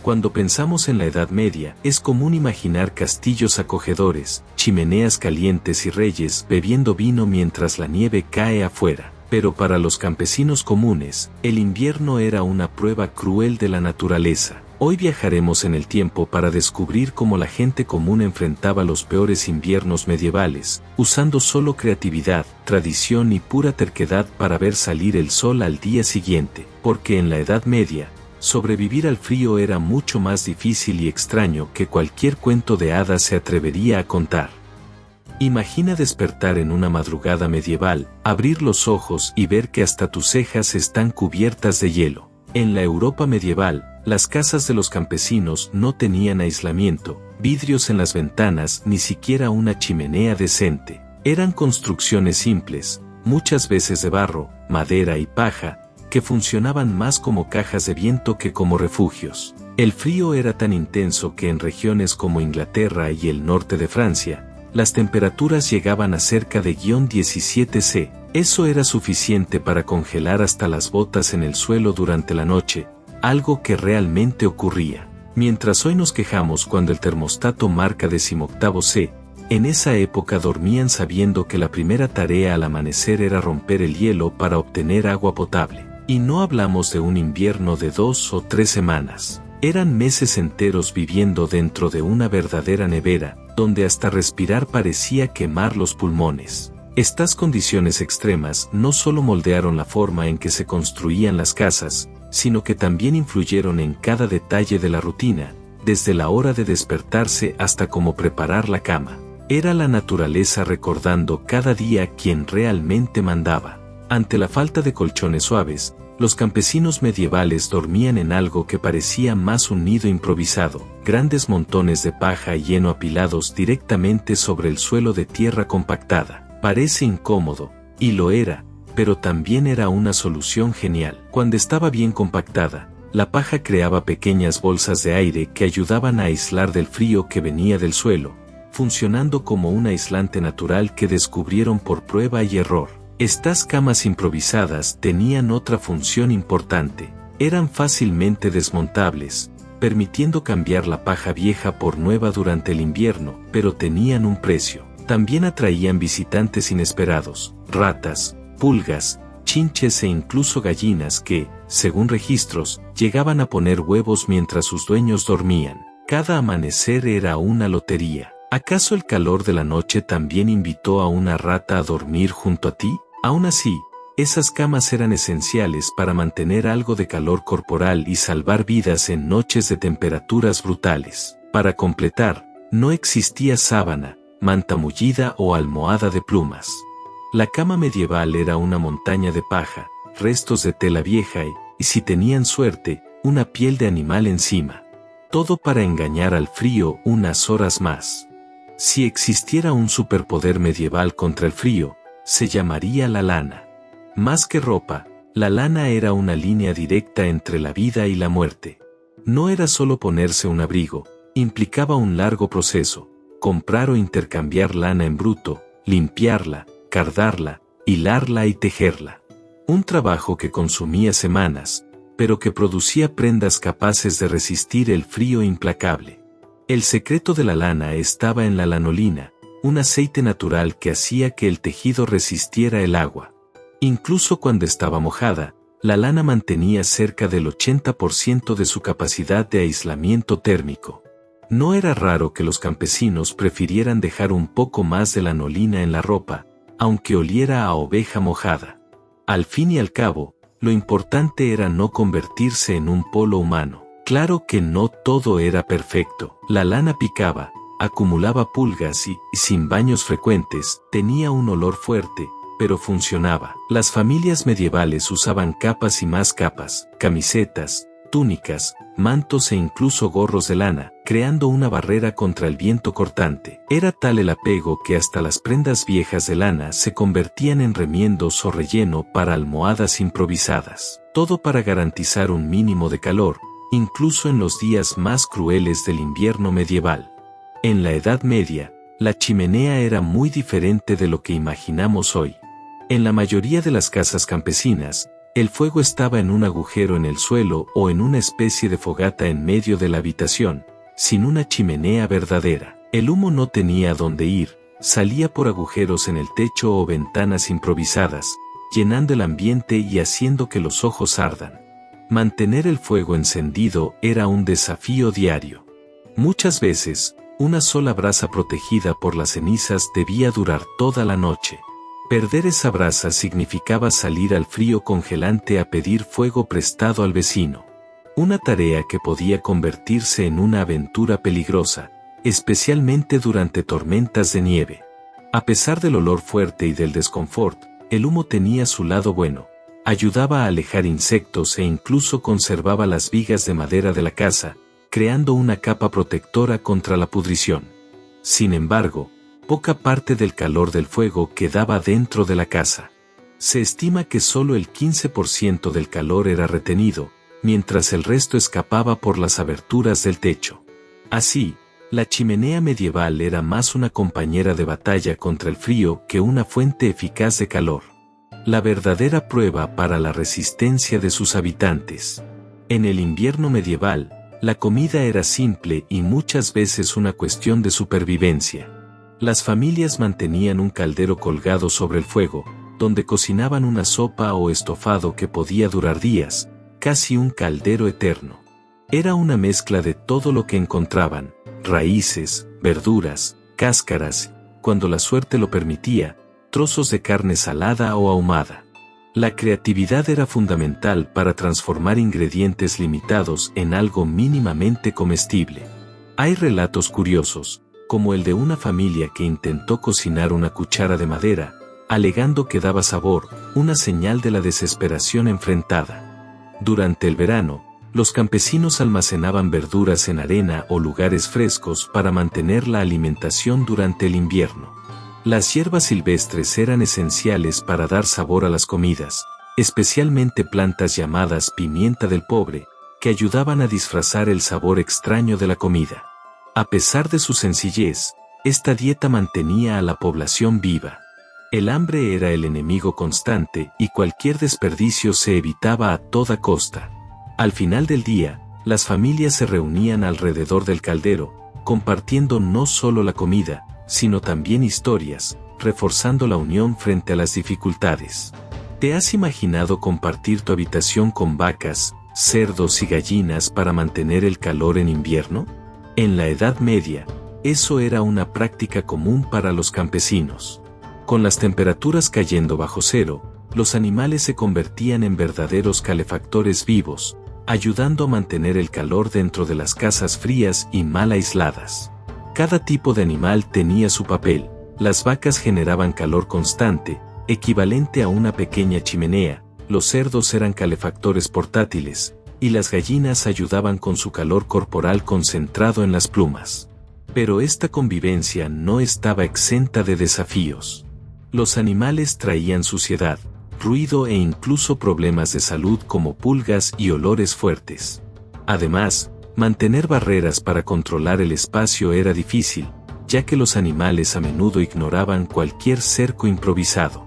Cuando pensamos en la Edad Media, es común imaginar castillos acogedores, chimeneas calientes y reyes bebiendo vino mientras la nieve cae afuera. Pero para los campesinos comunes, el invierno era una prueba cruel de la naturaleza. Hoy viajaremos en el tiempo para descubrir cómo la gente común enfrentaba los peores inviernos medievales, usando solo creatividad, tradición y pura terquedad para ver salir el sol al día siguiente, porque en la Edad Media, sobrevivir al frío era mucho más difícil y extraño que cualquier cuento de hadas se atrevería a contar. Imagina despertar en una madrugada medieval, abrir los ojos y ver que hasta tus cejas están cubiertas de hielo. En la Europa medieval, las casas de los campesinos no tenían aislamiento, vidrios en las ventanas, ni siquiera una chimenea decente. Eran construcciones simples, muchas veces de barro, madera y paja, que funcionaban más como cajas de viento que como refugios. El frío era tan intenso que en regiones como Inglaterra y el norte de Francia, las temperaturas llegaban a cerca de -17°C. Eso era suficiente para congelar hasta las botas en el suelo durante la noche, algo que realmente ocurría. Mientras hoy nos quejamos cuando el termostato marca 18°C, en esa época dormían sabiendo que la primera tarea al amanecer era romper el hielo para obtener agua potable. Y no hablamos de un invierno de 2 o 3 semanas. Eran meses enteros viviendo dentro de una verdadera nevera, donde hasta respirar parecía quemar los pulmones. Estas condiciones extremas no solo moldearon la forma en que se construían las casas, sino que también influyeron en cada detalle de la rutina, desde la hora de despertarse hasta cómo preparar la cama. Era la naturaleza recordando cada día quién realmente mandaba. Ante la falta de colchones suaves, los campesinos medievales dormían en algo que parecía más un nido improvisado, grandes montones de paja y heno apilados directamente sobre el suelo de tierra compactada. Parece incómodo, y lo era, pero también era una solución genial. Cuando estaba bien compactada, la paja creaba pequeñas bolsas de aire que ayudaban a aislar del frío que venía del suelo, funcionando como un aislante natural que descubrieron por prueba y error. Estas camas improvisadas tenían otra función importante. Eran fácilmente desmontables, permitiendo cambiar la paja vieja por nueva durante el invierno, pero tenían un precio. También atraían visitantes inesperados, ratas, pulgas, chinches e incluso gallinas que, según registros, llegaban a poner huevos mientras sus dueños dormían. Cada amanecer era una lotería. ¿Acaso el calor de la noche también invitó a una rata a dormir junto a ti? Aún así, esas camas eran esenciales para mantener algo de calor corporal y salvar vidas en noches de temperaturas brutales. Para completar, no existía sábana, manta mullida o almohada de plumas. La cama medieval era una montaña de paja, restos de tela vieja y si tenían suerte, una piel de animal encima. Todo para engañar al frío unas horas más. Si existiera un superpoder medieval contra el frío, se llamaría la lana. Más que ropa, la lana era una línea directa entre la vida y la muerte. No era solo ponerse un abrigo, implicaba un largo proceso: comprar o intercambiar lana en bruto, limpiarla, cardarla, hilarla y tejerla. Un trabajo que consumía semanas, pero que producía prendas capaces de resistir el frío implacable. El secreto de la lana estaba en la lanolina, un aceite natural que hacía que el tejido resistiera el agua. Incluso cuando estaba mojada, la lana mantenía cerca del 80% de su capacidad de aislamiento térmico. No era raro que los campesinos prefirieran dejar un poco más de lanolina en la ropa, aunque oliera a oveja mojada. Al fin y al cabo, lo importante era no convertirse en un polo humano. Claro que no todo era perfecto. La lana picaba, acumulaba pulgas y, sin baños frecuentes, tenía un olor fuerte, pero funcionaba. Las familias medievales usaban capas y más capas, camisetas, túnicas, mantos e incluso gorros de lana, creando una barrera contra el viento cortante. Era tal el apego que hasta las prendas viejas de lana se convertían en remiendos o relleno para almohadas improvisadas. Todo para garantizar un mínimo de calor, incluso en los días más crueles del invierno medieval. En la Edad Media, la chimenea era muy diferente de lo que imaginamos hoy. En la mayoría de las casas campesinas, El fuego estaba en un agujero en el suelo o en una especie de fogata en medio de la habitación, sin una chimenea verdadera. El humo no tenía a dónde ir, salía por agujeros en el techo o ventanas improvisadas, llenando el ambiente y haciendo que los ojos ardan. Mantener el fuego encendido era un desafío diario. Muchas veces, una sola brasa protegida por las cenizas debía durar toda la noche. Perder esa brasa significaba salir al frío congelante a pedir fuego prestado al vecino. Una tarea que podía convertirse en una aventura peligrosa, especialmente durante tormentas de nieve. A pesar del olor fuerte y del desconfort, el humo tenía su lado bueno. Ayudaba a alejar insectos e incluso conservaba las vigas de madera de la casa, creando una capa protectora contra la pudrición. Sin embargo, poca parte del calor del fuego quedaba dentro de la casa. Se estima que solo el 15% del calor era retenido, mientras el resto escapaba por las aberturas del techo. Así, la chimenea medieval era más una compañera de batalla contra el frío que una fuente eficaz de calor. La verdadera prueba para la resistencia de sus habitantes. En el invierno medieval, la comida era simple y muchas veces una cuestión de supervivencia. Las familias mantenían un caldero colgado sobre el fuego, donde cocinaban una sopa o estofado que podía durar días, casi un caldero eterno. Era una mezcla de todo lo que encontraban, raíces, verduras, cáscaras, cuando la suerte lo permitía, trozos de carne salada o ahumada. La creatividad era fundamental para transformar ingredientes limitados en algo mínimamente comestible. Hay relatos curiosos, como el de una familia que intentó cocinar una cuchara de madera, alegando que daba sabor, una señal de la desesperación enfrentada. Durante el verano, los campesinos almacenaban verduras en arena o lugares frescos para mantener la alimentación durante el invierno. Las hierbas silvestres eran esenciales para dar sabor a las comidas, especialmente plantas llamadas pimienta del pobre, que ayudaban a disfrazar el sabor extraño de la comida. A pesar de su sencillez, esta dieta mantenía a la población viva. El hambre era el enemigo constante y cualquier desperdicio se evitaba a toda costa. Al final del día, las familias se reunían alrededor del caldero, compartiendo no solo la comida, sino también historias, reforzando la unión frente a las dificultades. ¿Te has imaginado compartir tu habitación con vacas, cerdos y gallinas para mantener el calor en invierno? En la Edad Media, eso era una práctica común para los campesinos. Con las temperaturas cayendo bajo cero, los animales se convertían en verdaderos calefactores vivos, ayudando a mantener el calor dentro de las casas frías y mal aisladas. Cada tipo de animal tenía su papel. Las vacas generaban calor constante, equivalente a una pequeña chimenea, los cerdos eran calefactores portátiles, y las gallinas ayudaban con su calor corporal concentrado en las plumas. Pero esta convivencia no estaba exenta de desafíos. Los animales traían suciedad, ruido e incluso problemas de salud como pulgas y olores fuertes. Además, mantener barreras para controlar el espacio era difícil, ya que los animales a menudo ignoraban cualquier cerco improvisado.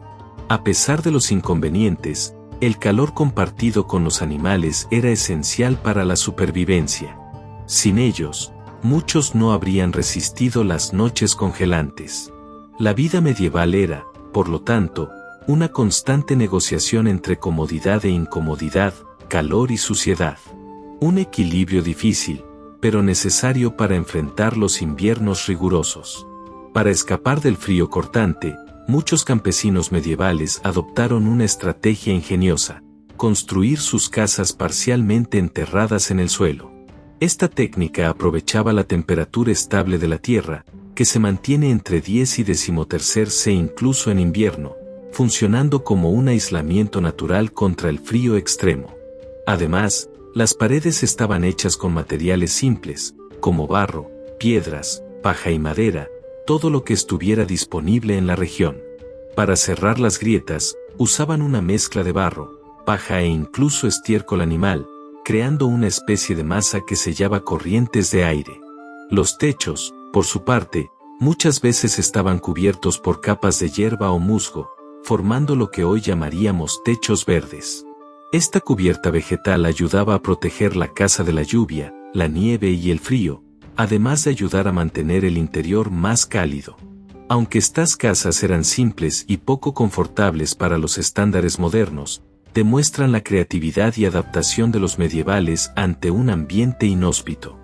A pesar de los inconvenientes, el calor compartido con los animales era esencial para la supervivencia. Sin ellos, muchos no habrían resistido las noches congelantes. La vida medieval era, por lo tanto, una constante negociación entre comodidad e incomodidad, calor y suciedad. Un equilibrio difícil, pero necesario para enfrentar los inviernos rigurosos. Para escapar del frío cortante, muchos campesinos medievales adoptaron una estrategia ingeniosa: construir sus casas parcialmente enterradas en el suelo. Esta técnica aprovechaba la temperatura estable de la tierra, que se mantiene entre 10 y 13 C incluso en invierno, funcionando como un aislamiento natural contra el frío extremo. Además, las paredes estaban hechas con materiales simples, como barro, piedras, paja y madera, todo lo que estuviera disponible en la región. Para cerrar las grietas, usaban una mezcla de barro, paja e incluso estiércol animal, creando una especie de masa que sellaba corrientes de aire. Los techos, por su parte, muchas veces estaban cubiertos por capas de hierba o musgo, formando lo que hoy llamaríamos techos verdes. Esta cubierta vegetal ayudaba a proteger la casa de la lluvia, la nieve y el frío, además de ayudar a mantener el interior más cálido. Aunque estas casas eran simples y poco confortables para los estándares modernos, demuestran la creatividad y adaptación de los medievales ante un ambiente inhóspito.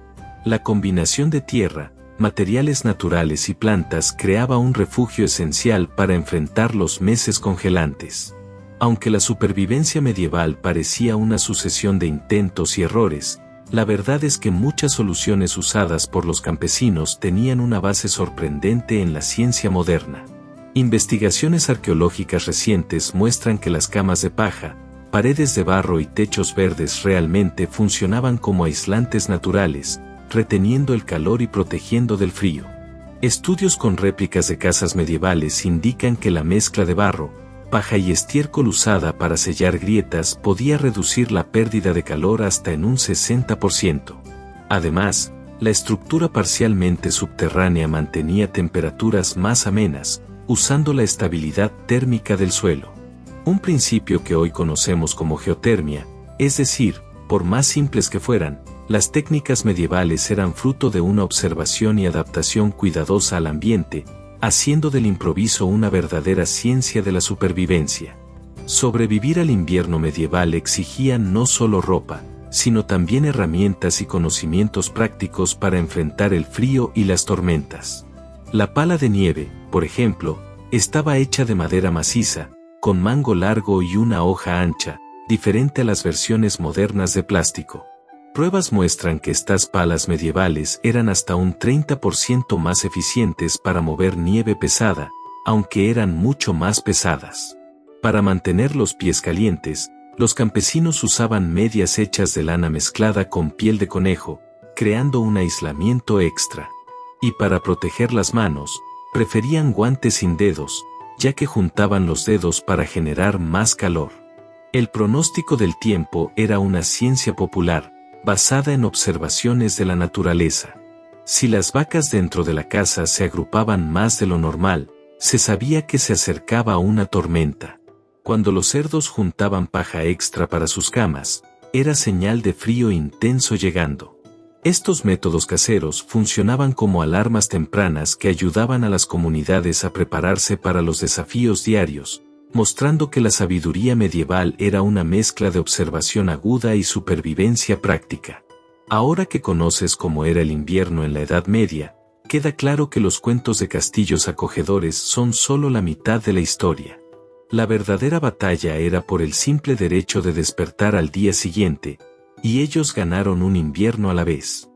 La combinación de tierra, materiales naturales y plantas creaba un refugio esencial para enfrentar los meses congelantes. Aunque la supervivencia medieval parecía una sucesión de intentos y errores, la verdad es que muchas soluciones usadas por los campesinos tenían una base sorprendente en la ciencia moderna. Investigaciones arqueológicas recientes muestran que las camas de paja, paredes de barro y techos verdes realmente funcionaban como aislantes naturales, reteniendo el calor y protegiendo del frío. Estudios con réplicas de casas medievales indican que la mezcla de barro, paja y estiércol usada para sellar grietas podía reducir la pérdida de calor hasta en un 60%. Además, la estructura parcialmente subterránea mantenía temperaturas más amenas, usando la estabilidad térmica del suelo. Un principio que hoy conocemos como geotermia, es decir, por más simples que fueran, las técnicas medievales eran fruto de una observación y adaptación cuidadosa al ambiente, haciendo del improviso una verdadera ciencia de la supervivencia. Sobrevivir al invierno medieval exigía no solo ropa, sino también herramientas y conocimientos prácticos para enfrentar el frío y las tormentas. La pala de nieve, por ejemplo, estaba hecha de madera maciza, con mango largo y una hoja ancha, diferente a las versiones modernas de plástico. Pruebas muestran que estas palas medievales eran hasta un 30% más eficientes para mover nieve pesada, aunque eran mucho más pesadas. Para mantener los pies calientes, los campesinos usaban medias hechas de lana mezclada con piel de conejo, creando un aislamiento extra. Y para proteger las manos, preferían guantes sin dedos, ya que juntaban los dedos para generar más calor. El pronóstico del tiempo era una ciencia popular, basada en observaciones de la naturaleza. Si las vacas dentro de la casa se agrupaban más de lo normal, se sabía que se acercaba una tormenta. Cuando los cerdos juntaban paja extra para sus camas, era señal de frío intenso llegando. Estos métodos caseros funcionaban como alarmas tempranas que ayudaban a las comunidades a prepararse para los desafíos diarios, mostrando que la sabiduría medieval era una mezcla de observación aguda y supervivencia práctica. Ahora que conoces cómo era el invierno en la Edad Media, queda claro que los cuentos de castillos acogedores son solo la mitad de la historia. La verdadera batalla era por el simple derecho de despertar al día siguiente, y ellos ganaron un invierno a la vez.